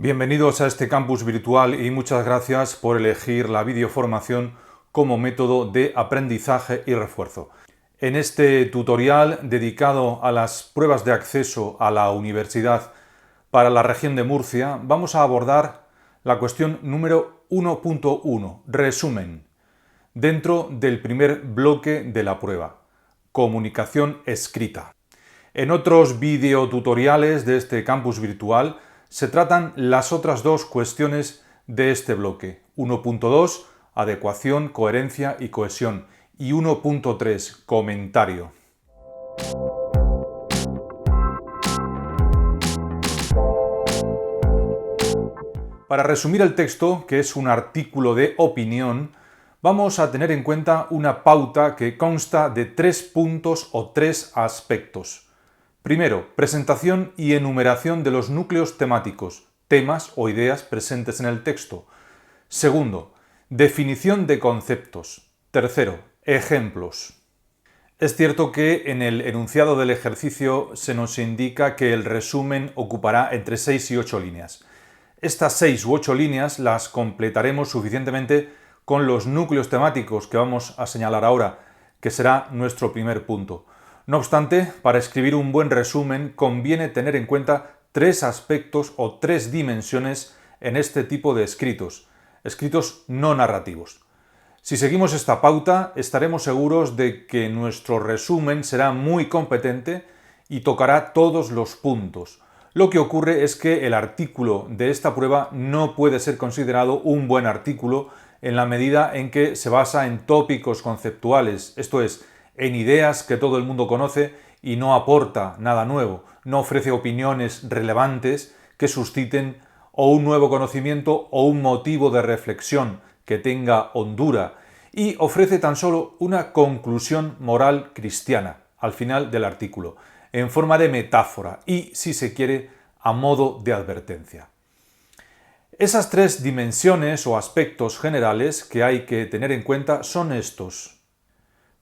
Bienvenidos a este campus virtual y muchas gracias por elegir la videoformación como método de aprendizaje y refuerzo. En este tutorial dedicado a las pruebas de acceso a la universidad para la región de Murcia, vamos a abordar la cuestión número 1.1, resumen, dentro del primer bloque de la prueba, comunicación escrita. En otros videotutoriales de este campus virtual se tratan las otras dos cuestiones de este bloque. 1.2, adecuación, coherencia y cohesión. Y 1.3, comentario. Para resumir el texto, que es un artículo de opinión, vamos a tener en cuenta una pauta que consta de 3 puntos o 3 aspectos. Primero, presentación y enumeración de los núcleos temáticos, temas o ideas presentes en el texto. Segundo, definición de conceptos. Tercero, ejemplos. Es cierto que en el enunciado del ejercicio se nos indica que el resumen ocupará entre 6 y 8 líneas. Estas 6 u 8 líneas las completaremos suficientemente con los núcleos temáticos que vamos a señalar ahora, que será nuestro primer punto. No obstante, para escribir un buen resumen conviene tener en cuenta 3 aspectos o 3 dimensiones en este tipo de escritos no narrativos. Si seguimos esta pauta, estaremos seguros de que nuestro resumen será muy competente y tocará todos los puntos. Lo que ocurre es que el artículo de esta prueba no puede ser considerado un buen artículo en la medida en que se basa en tópicos conceptuales, esto es, en ideas que todo el mundo conoce y no aporta nada nuevo, no ofrece opiniones relevantes que susciten o un nuevo conocimiento o un motivo de reflexión que tenga hondura, y ofrece tan solo una conclusión moral cristiana al final del artículo, en forma de metáfora y, si se quiere, a modo de advertencia. Esas 3 dimensiones o aspectos generales que hay que tener en cuenta son estos.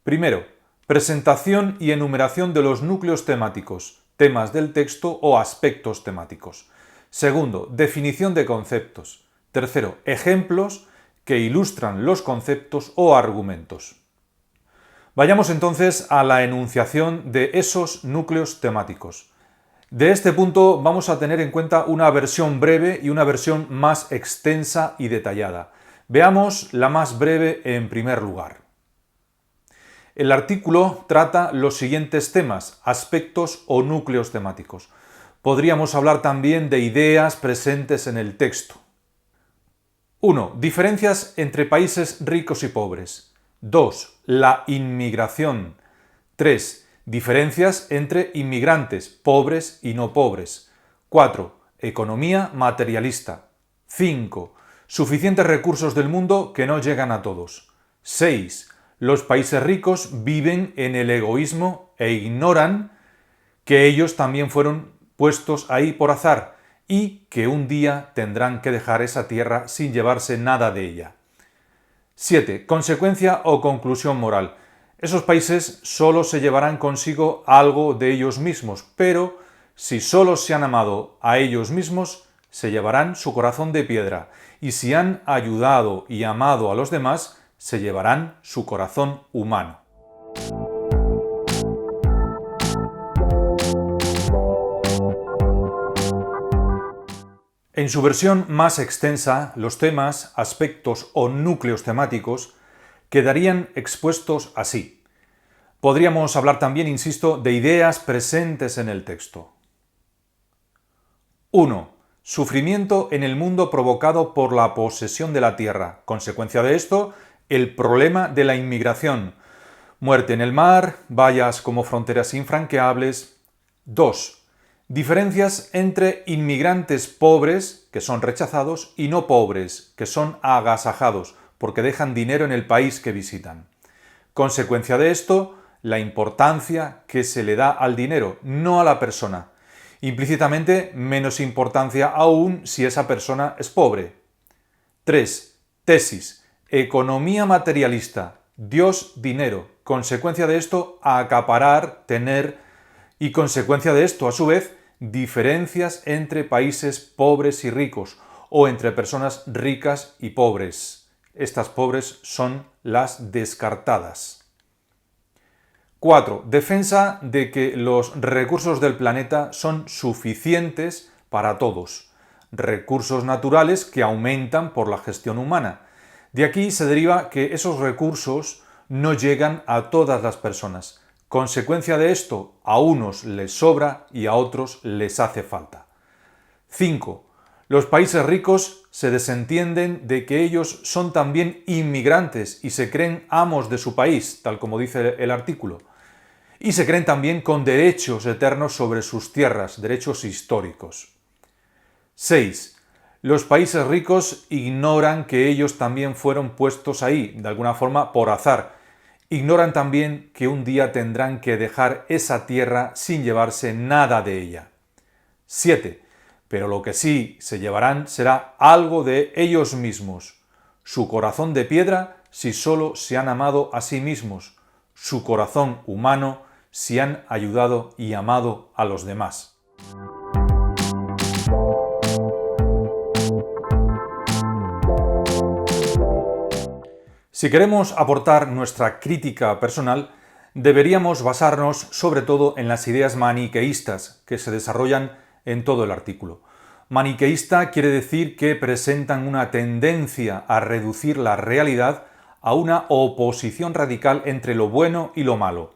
Primero, presentación y enumeración de los núcleos temáticos, temas del texto o aspectos temáticos. Segundo, definición de conceptos. Tercero, ejemplos que ilustran los conceptos o argumentos. Vayamos entonces a la enunciación de esos núcleos temáticos. De este punto vamos a tener en cuenta una versión breve y una versión más extensa y detallada. Veamos la más breve en primer lugar. El artículo trata los siguientes temas, aspectos o núcleos temáticos. Podríamos hablar también de ideas presentes en el texto. 1. Diferencias entre países ricos y pobres. 2. La inmigración. 3. Diferencias entre inmigrantes, pobres y no pobres. 4. Economía materialista. 5. Suficientes recursos del mundo que no llegan a todos. 6. Los países ricos viven en el egoísmo e ignoran que ellos también fueron puestos ahí por azar y que un día tendrán que dejar esa tierra sin llevarse nada de ella. 7. Consecuencia o conclusión moral. Esos países solo se llevarán consigo algo de ellos mismos, pero si solo se han amado a ellos mismos, se llevarán su corazón de piedra, y si han ayudado y amado a los demás, se llevarán su corazón humano. En su versión más extensa, los temas, aspectos o núcleos temáticos quedarían expuestos así. Podríamos hablar también, insisto, de ideas presentes en el texto. 1. Sufrimiento en el mundo provocado por la posesión de la tierra. Consecuencia de esto, el problema de la inmigración. Muerte en el mar, vallas como fronteras infranqueables. 2. Diferencias entre inmigrantes pobres, que son rechazados, y no pobres, que son agasajados, porque dejan dinero en el país que visitan. Consecuencia de esto, la importancia que se le da al dinero, no a la persona. Implícitamente, menos importancia aún si esa persona es pobre. 3. Tesis. Economía materialista. Dios, dinero. Consecuencia de esto, acaparar, tener. Y consecuencia de esto, a su vez, diferencias entre países pobres y ricos o entre personas ricas y pobres. Estas pobres son las descartadas. 4. Defensa de que los recursos del planeta son suficientes para todos. Recursos naturales que aumentan por la gestión humana. De aquí se deriva que esos recursos no llegan a todas las personas. Consecuencia de esto, a unos les sobra y a otros les hace falta. 5. Los países ricos se desentienden de que ellos son también inmigrantes y se creen amos de su país, tal como dice el artículo. Y se creen también con derechos eternos sobre sus tierras, derechos históricos. 6. Los países ricos ignoran que ellos también fueron puestos ahí, de alguna forma por azar. Ignoran también que un día tendrán que dejar esa tierra sin llevarse nada de ella. 7. Pero lo que sí se llevarán será algo de ellos mismos. Su corazón de piedra si solo se han amado a sí mismos. Su corazón humano si han ayudado y amado a los demás. Si queremos aportar nuestra crítica personal, deberíamos basarnos sobre todo en las ideas maniqueístas que se desarrollan en todo el artículo. Maniqueísta quiere decir que presentan una tendencia a reducir la realidad a una oposición radical entre lo bueno y lo malo.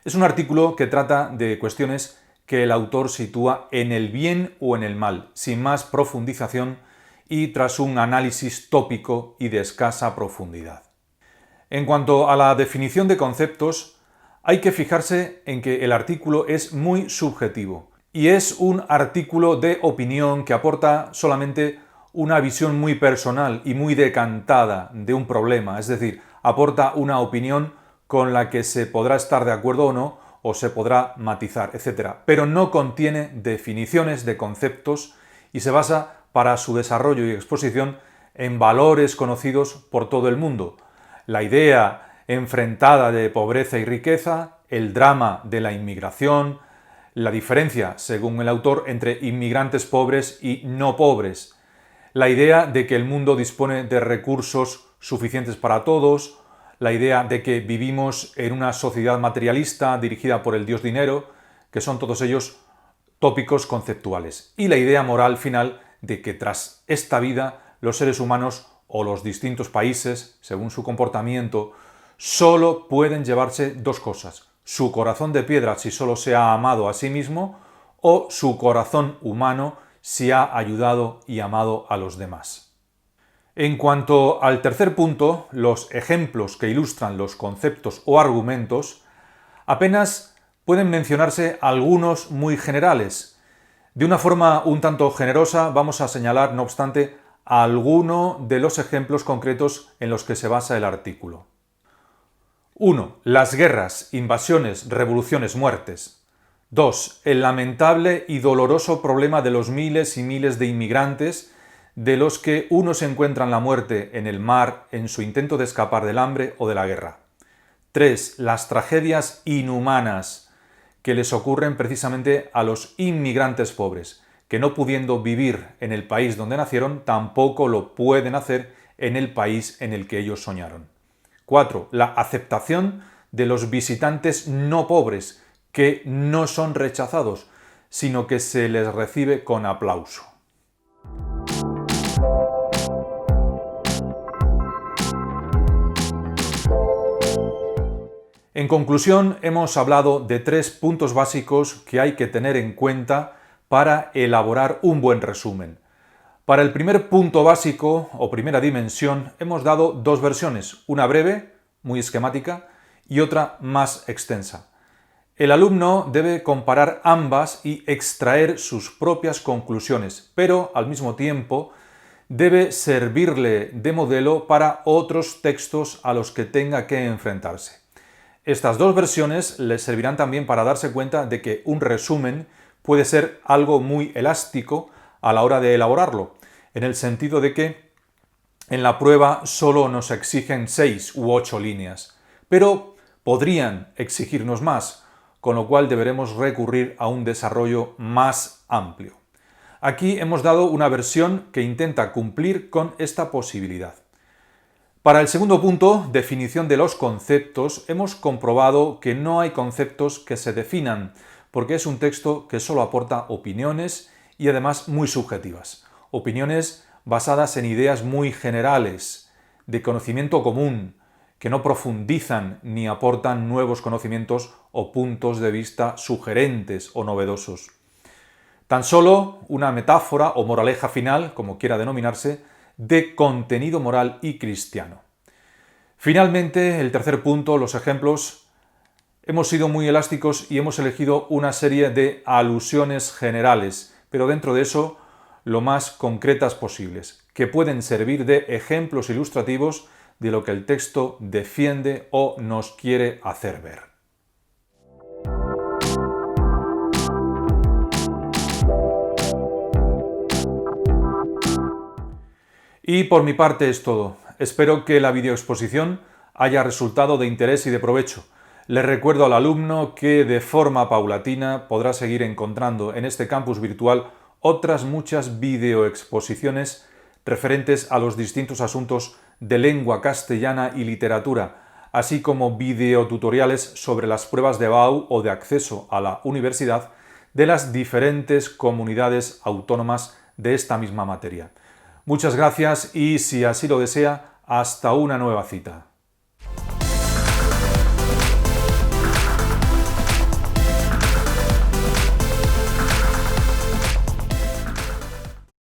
Es un artículo que trata de cuestiones que el autor sitúa en el bien o en el mal, sin más profundización y tras un análisis tópico y de escasa profundidad. En cuanto a la definición de conceptos, hay que fijarse en que el artículo es muy subjetivo y es un artículo de opinión que aporta solamente una visión muy personal y muy decantada de un problema, es decir, aporta una opinión con la que se podrá estar de acuerdo o no, o se podrá matizar, etc. Pero no contiene definiciones de conceptos y se basa para su desarrollo y exposición en valores conocidos por todo el mundo. La idea enfrentada de pobreza y riqueza, el drama de la inmigración, la diferencia, según el autor, entre inmigrantes pobres y no pobres, la idea de que el mundo dispone de recursos suficientes para todos, la idea de que vivimos en una sociedad materialista dirigida por el dios dinero, que son todos ellos tópicos conceptuales, y la idea moral final de que tras esta vida los seres humanos o los distintos países, según su comportamiento, solo pueden llevarse dos cosas: su corazón de piedra si solo se ha amado a sí mismo, o su corazón humano si ha ayudado y amado a los demás. En cuanto al tercer punto, los ejemplos que ilustran los conceptos o argumentos, apenas pueden mencionarse algunos muy generales. De una forma un tanto generosa vamos a señalar, no obstante, alguno de los ejemplos concretos en los que se basa el artículo. 1. Las guerras, invasiones, revoluciones, muertes. 2. El lamentable y doloroso problema de los miles y miles de inmigrantes, de los que unos encuentran la muerte en el mar en su intento de escapar del hambre o de la guerra. 3. Las tragedias inhumanas que les ocurren precisamente a los inmigrantes pobres, que no pudiendo vivir en el país donde nacieron, tampoco lo pueden hacer en el país en el que ellos soñaron. 4. La aceptación de los visitantes no pobres, que no son rechazados, sino que se les recibe con aplauso. En conclusión, hemos hablado de 3 puntos básicos que hay que tener en cuenta para elaborar un buen resumen. Para el primer punto básico o primera dimensión hemos dado 2 versiones, una breve, muy esquemática, y otra más extensa. El alumno debe comparar ambas y extraer sus propias conclusiones, pero al mismo tiempo debe servirle de modelo para otros textos a los que tenga que enfrentarse. Estas 2 versiones les servirán también para darse cuenta de que un resumen puede ser algo muy elástico a la hora de elaborarlo, en el sentido de que en la prueba solo nos exigen 6 u 8 líneas, pero podrían exigirnos más, con lo cual deberemos recurrir a un desarrollo más amplio. Aquí hemos dado una versión que intenta cumplir con esta posibilidad. Para el segundo punto, definición de los conceptos, hemos comprobado que no hay conceptos que se definan, porque es un texto que solo aporta opiniones y además muy subjetivas. Opiniones basadas en ideas muy generales, de conocimiento común, que no profundizan ni aportan nuevos conocimientos o puntos de vista sugerentes o novedosos. Tan solo una metáfora o moraleja final, como quiera denominarse, de contenido moral y cristiano. Finalmente, el tercer punto, los ejemplos. Hemos sido muy elásticos y hemos elegido una serie de alusiones generales, pero dentro de eso lo más concretas posibles, que pueden servir de ejemplos ilustrativos de lo que el texto defiende o nos quiere hacer ver. Y por mi parte es todo. Espero que la videoexposición haya resultado de interés y de provecho. Les recuerdo al alumno que de forma paulatina podrá seguir encontrando en este campus virtual otras muchas videoexposiciones referentes a los distintos asuntos de lengua castellana y literatura, así como videotutoriales sobre las pruebas de BAU o de acceso a la universidad de las diferentes comunidades autónomas de esta misma materia. Muchas gracias y, si así lo desea, hasta una nueva cita.